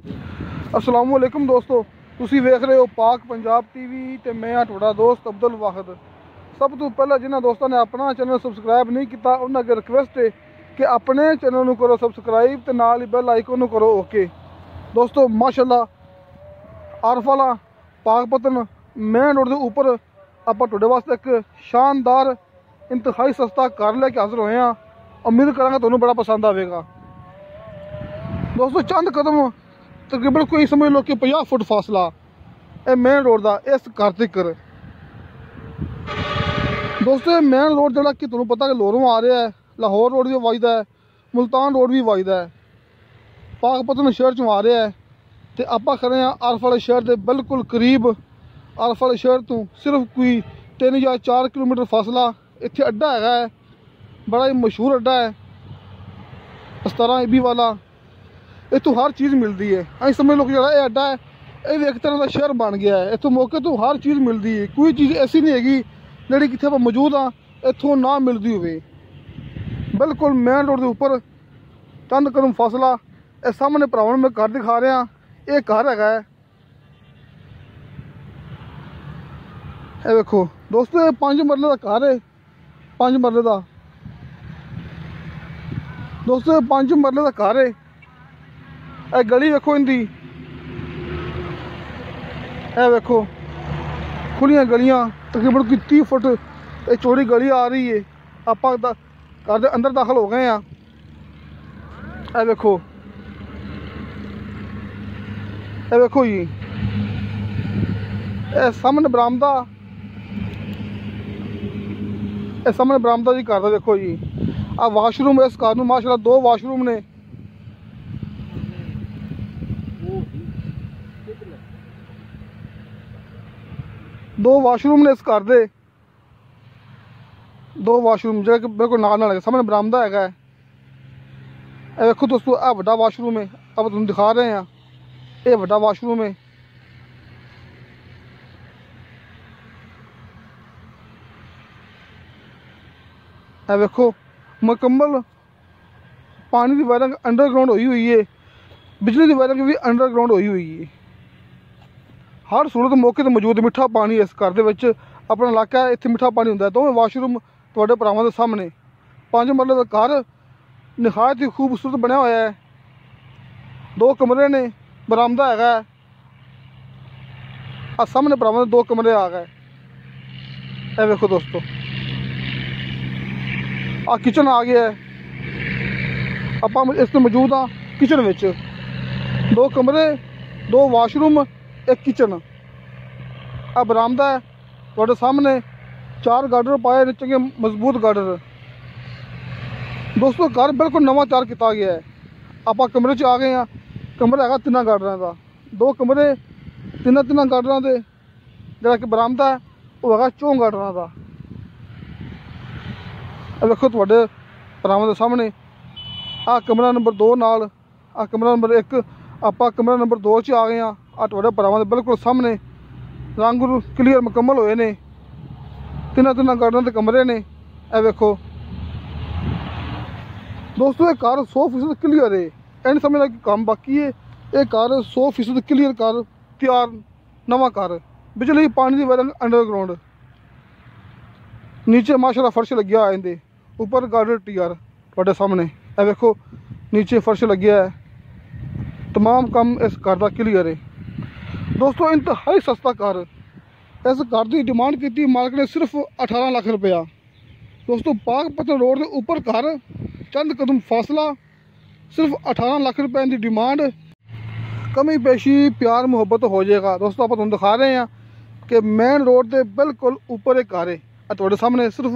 अस्सलाम वालेकुम दोस्तों, तुसी वेख रहे हो पाक पंजाब टीवी ते मैं हाँ तुहाडा दोस्त अब्दुल वाहिद। सब तो पहले जिन्होंने दोस्तों ने अपना चैनल सबसक्राइब नहीं किया उन्होंने अगे रिक्वेस्ट है कि अपने चैनल को करो सबसक्राइब ते नाल ही बैल आइकन करो ओके। दोस्तों माशाल्लाह आरफाला पाकपतन मेन रोड के ऊपर आप तुहाडे वास्ते एक शानदार इंतहाई सस्ता घर लेके हाजिर होए हैं। उम्मीद करांगा तुहानू बड़ा पसंद आएगा। दोस्तों चंद कदम तकरीबन कोई समझ लो कि 50 फुट फासला है मेन रोड का इस घर तक। दोस्तों मेन रोड जरा कि तुम्हें पता कि लाहौरों आ रहा है, लाहौर रोड भी वजदा है, मुल्तान रोड भी वजदा है, पाकपतन शहर चों आ रहा है। तो आप खड़े हैं आरफ वाले शहर के बिल्कुल करीब। आरफ वाले शहर तो सिर्फ कोई 3 या 4 किलोमीटर फासला इत्थे अड्डा है, बड़ा ही मशहूर अड्डा है 17 EB वाला। इतों हर चीज़ मिलती है। अं समझ लो कि जो ये अड्डा है ये एक तरह का शहर बन गया है। इतों मौके तो हर चीज़ मिलती है, कोई चीज़ ऐसी नहीं हैगी जी कितने आप मौजूद हाँ इतों ना मिलती हो। बिल्कुल मेन रोड के ऊपर चंद कदम फासला इस सामने भरावां मैं घर दिखा रहा। ये घर है ये देखो दोस्तों, ये 5 मरले का घर है, 5 मरले का। दोस्तों ये 5 मरले का घर है। ए गली वेखो इनकी, ए वेखो खुलियां गलियां तकरीबन 30 फुट चौड़ी गली आ रही है। आप घर के अंदर दाखिल हो गए हैं। ए वेखो, ए वेखो जी ए सामने बरामदा, ए सामने बरामदा जी घर का। देखो जी आ वाशरूम है इस घर में माशाल्लाह 2 वाशरूम ने। दो वाशरूम ने इस घर के, 2 वाशरूम जो बिल्कुल नाल सामने बरामदा है। देखो दोस्तों आ बड़ा वाशरूम है, अब तुम दिखा रहे हैं ये बड़ा वाशरूम है। ए देखो मुकम्मल पानी की वायरिंग अंडरग्राउंड हुई है, बिजली की वायरिंग भी अंडरग्राउंड हुई है। हर सूरत मौके तो मौजूद मिठा पानी इस घर के अपना इलाका है, इतने मिठा पानी होंगे। दोवें वाशरूम तुहाडे भरावां दे सामने 5 मरले का घर निहायत ही खूबसूरत बनया होया है। 2 कमरे ने, बरामदा है आ सामने भरावां दे 2 कमरे आ गए। ए देखो दोस्तों आ किचन आ गया है। आप इस मौजूद हाँ किचन में 2 कमरे, 2 वाशरूम, एक किचन। आ बरामदा है तुहाडे सामने, 4 गार्डर पाए ने, चंगे मजबूत गार्डर। दोस्तों घर बिल्कुल नवा तैयार किया गया है। आप कमरे च आ गए हैं। कमरा है 3 गार्डर का, 2 कमरे 3 गार्डर के। जरा कि बरामदा है वह है 4 गार्डर का। देखो तुहाडे भरावां दे सामने आ कमरा नंबर 2 नाल आ कमरा नंबर 1। आप कमरा नंबर 2 च आ गए हैं। आ तुहाडे भरावां दे बिल्कुल सामने रंग क्लीयर मुकम्मल होए ने, 3 गार्डन के कमरे ने। ए देखो दोस्तों ये घर 100% क्लीयर है, एंड समझना कि काम बाकी है। ये घर 100% क्लीयर घर तैयार नवा घर, बिजली पानी की वायरिंग अंडरग्राउंड। नीचे माशाल्लाह फर्श लग्या है, इनके ऊपर गार्डर तैयार तुहाडे सामने। ए देखो नीचे फर्श लग्या है, तमाम काम इस घर का क्लीयर है। दोस्तों इंतहाई सस्ता घर, इस घर की डिमांड की मालिक ने सिर्फ 18 लाख रुपया। दोस्तों पाकपतन रोड के ऊपर घर, चंद कदम फासला, सिर्फ 18 लाख रुपए की डिमांड। कमी पेशी प्यार मुहब्बत हो जाएगा। दोस्तों आप तुम दिखा रहे हैं कि मेन रोड के बिल्कुल ऊपर एक घर है। तुहाडे सामने सिर्फ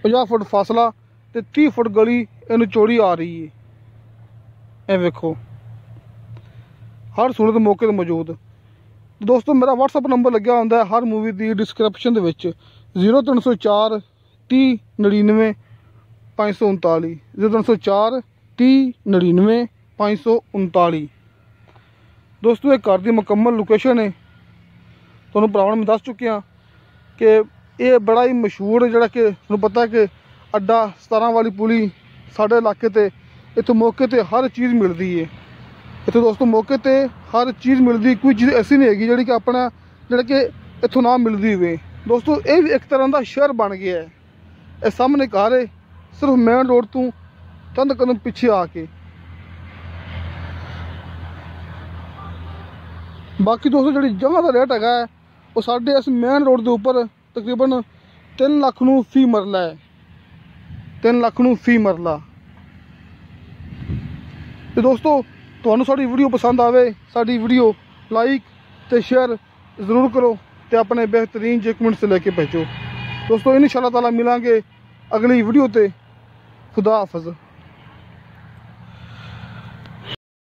50 फुट फासला ते 30 फुट गली इन चौड़ी आ रही है। ये देखो हर सूरत मौके तो मौजूद। दोस्तों मेरा WhatsApp नंबर लग्या होंदा है हर मूवी की डिस्क्रिप्शन दे विच 0304 30 99 539 0304 30 99 539। दोस्तों ये घर की मुकम्मल लोकेशन है, तुहानूं भरावां में दस चुके हैं कि ये बड़ा ही मशहूर जिहड़ा कि तुहानूं पता है कि अड्डा 17 वाली पुली साढ़े इलाके ते इत्थों मौके ते हर चीज़ मिलती है। इत्थे दोस्तों मौके ते हर चीज़ मिलती, कोई चीज़ ऐसी नहीं हैगी जिहड़ी कि अपना जिहड़ा कि इत्थों ना मिलती हुए। दोस्तों ये भी एक तरह का शहर बन गया है। ये सामने घर है, सिर्फ मेन रोड तो चंद कदम पीछे आके। बाकी दोस्तों जी जगह का रेट है वो साढ़े इस मेन रोड के उपर तकरीबन 3 लाख नूं फी मरला है, 3 लाख नूं फी मरला। तो दोस्तों तुहानू साडी वीडियो पसंद आवे, साडी वीडियो लाइक तो शेयर ज़रूर करो तो अपने बेहतरीन जे कमेंट से लेके भेजो। दोस्तों इंशाअल्लाह ताला मिलांगे अगली वीडियो ते। खुदा हाफिज़।